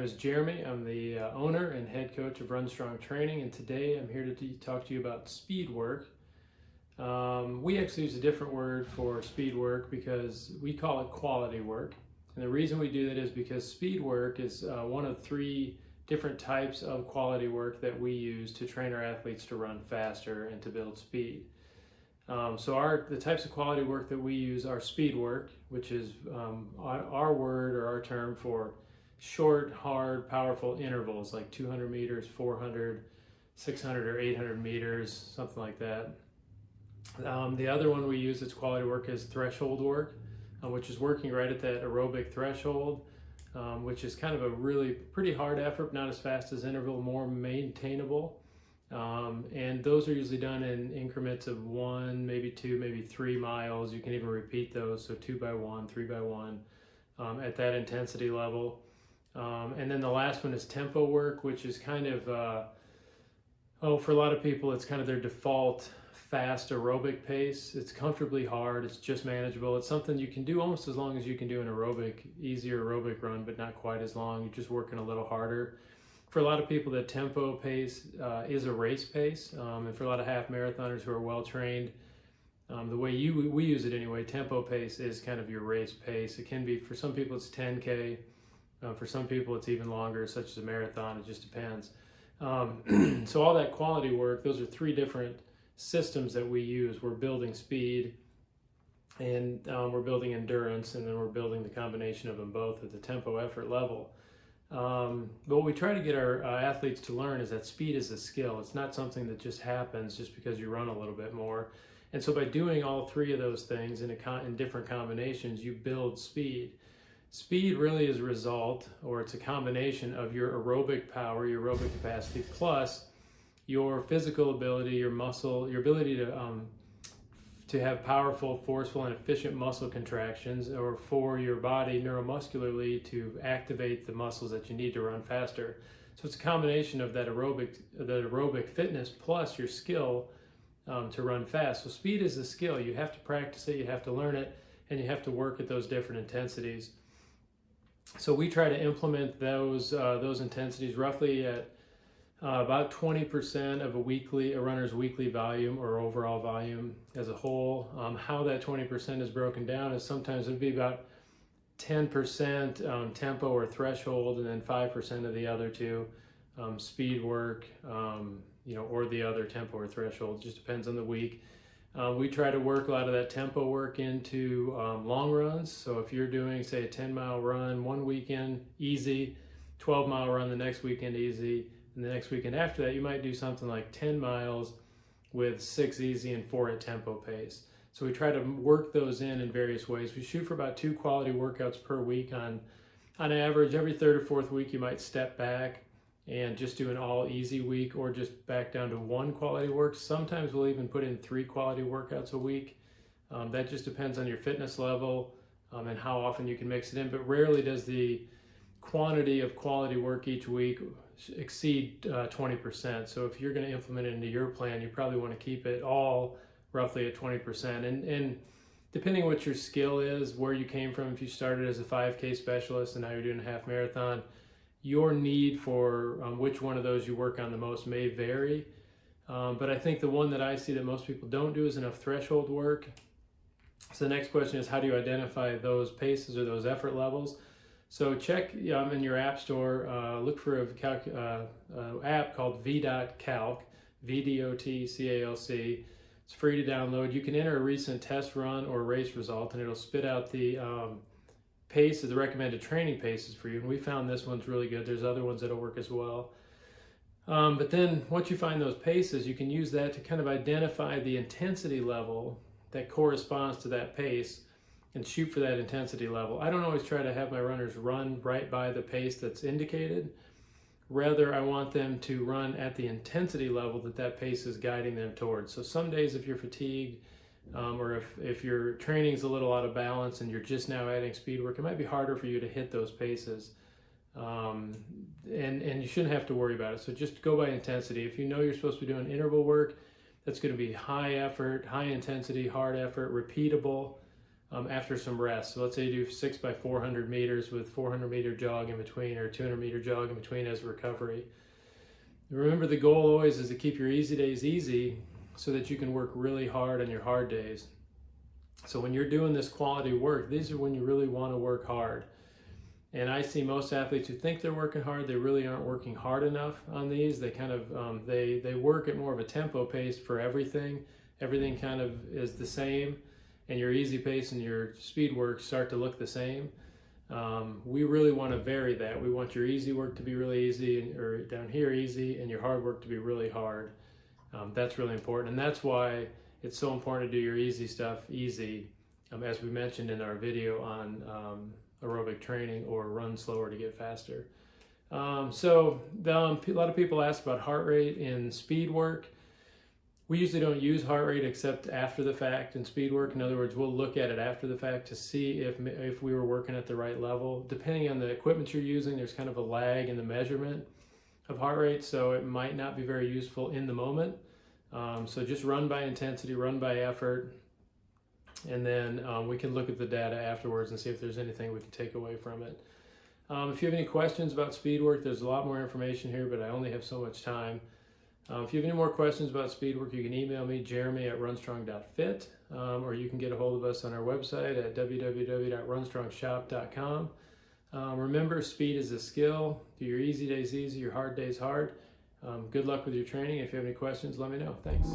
is Jeremy. I'm the owner and head coach of Run Strong Training, and today I'm here to talk to you about speed work. We actually use a different word for speed work because we call it quality work. And the reason we do that is because speed work is one of three different types of quality work that we use to train our athletes to run faster and to build speed. The types of quality work that we use are speed work, which is our word or our term for short, hard, powerful intervals like 200 meters, 400, 600 or 800 meters, something like that. The other one we use that's quality work is threshold work, which is working right at that aerobic threshold, which is kind of a really pretty hard effort, not as fast as interval, more maintainable. And those are usually done in increments of 1, maybe 2, maybe 3 miles. You can even repeat those, so 2 by 1, 3 by 1 at that intensity level. And then the last one is tempo work, which is kind of, for a lot of people, it's kind of their default fast aerobic pace. It's comfortably hard, it's just manageable. It's something you can do almost as long as you can do an easier aerobic run, but not quite as long. You're just working a little harder. For a lot of people, the tempo pace is a race pace, and for a lot of half marathoners who are well trained, the way we use it anyway, tempo pace is kind of your race pace. It can be, for some people it's 10K, for some people it's even longer, such as a marathon. It just depends. So all that quality work, those are three different systems that we use. We're building speed, and we're building endurance, and then we're building the combination of them both at the tempo effort level. But what we try to get our athletes to learn is that speed is a skill. It's not something that just happens just because you run a little bit more. And so by doing all three of those things in different combinations, you build speed. Speed really is a result, or it's a combination of your aerobic power, your aerobic capacity, plus your physical ability, your muscle, your ability to have powerful, forceful, and efficient muscle contractions, or for your body neuromuscularly to activate the muscles that you need to run faster. So it's a combination of that aerobic fitness plus your skill to run fast. So speed is a skill. You have to practice it, you have to learn it, and you have to work at those different intensities. So we try to implement those intensities roughly at about 20% of a runner's weekly volume or overall volume as a whole. How that 20% is broken down is sometimes it would be about 10% tempo or threshold, and then 5% of the other two, speed work, or the other tempo or threshold. It just depends on the week. We try to work a lot of that tempo work into long runs. So if you're doing, say, a 10-mile run one weekend, easy, 12-mile run the next weekend, easy, and the next weekend after that, you might do something like 10 miles with 6 easy and 4 at tempo pace. So we try to work those in various ways. We shoot for about 2 quality workouts per week. On average, every third or fourth week, you might step back and just do an all easy week, or just back down to 1 quality work. Sometimes we'll even put in 3 quality workouts a week. That just depends on your fitness level and how often you can mix it in, but rarely does the quantity of quality work each week exceed 20%. So if you're going to implement it into your plan, you probably want to keep it all roughly at 20%. And depending on what your skill is, where you came from, if you started as a 5K specialist and now you're doing a half marathon, your need for which one of those you work on the most may vary. But I think the one that I see that most people don't do is enough threshold work. So the next question is, how do you identify those paces or those effort levels? So check in your app store, look for an app called v.calc, V-D-O-T-C-A-L-C. It's free to download. You can enter a recent test run or race result, and it'll spit out the pace of the recommended training paces for you. And we found this one's really good. There's other ones that'll work as well. But then once you find those paces, you can use that to kind of identify the intensity level that corresponds to that pace and shoot for that intensity level. I don't always try to have my runners run right by the pace that's indicated. Rather, I want them to run at the intensity level that pace is guiding them towards. So some days if you're fatigued, or if your training's a little out of balance and you're just now adding speed work, it might be harder for you to hit those paces. And you shouldn't have to worry about it. So just go by intensity. If you know you're supposed to be doing interval work, that's going to be high effort, high intensity, hard effort, repeatable. after some rest. So let's say you do 6 by 400 meters with 400-meter jog in between, or 200-meter jog in between as recovery. Remember, the goal always is to keep your easy days easy so that you can work really hard on your hard days. So when you're doing this quality work, these are when you really want to work hard. And I see most athletes who think they're working hard, they really aren't working hard enough on these. They kind of, they work at more of a tempo pace for everything. Everything kind of is the same, and your easy pace and your speed work start to look the same. We really want to vary that. We want your easy work to be really easy, or down here easy, and your hard work to be really hard. That's really important, and that's why it's so important to do your easy stuff easy, as we mentioned in our video on aerobic training, or run slower to get faster. A lot of people ask about heart rate in speed work. We usually don't use heart rate except after the fact in speed work. In other words, we'll look at it after the fact to see if we were working at the right level. Depending on the equipment you're using, there's kind of a lag in the measurement of heart rate, so it might not be very useful in the moment. So just run by intensity, run by effort, and then we can look at the data afterwards and see if there's anything we can take away from it. If you have any questions about speed work, there's a lot more information here, but I only have so much time. If you have any more questions about speed work, you can email me, jeremy@runstrong.fit, or you can get a hold of us on our website at www.runstrongshop.com. Remember, speed is a skill. Do your easy days easy, your hard days hard. Good luck with your training. If you have any questions, let me know. Thanks.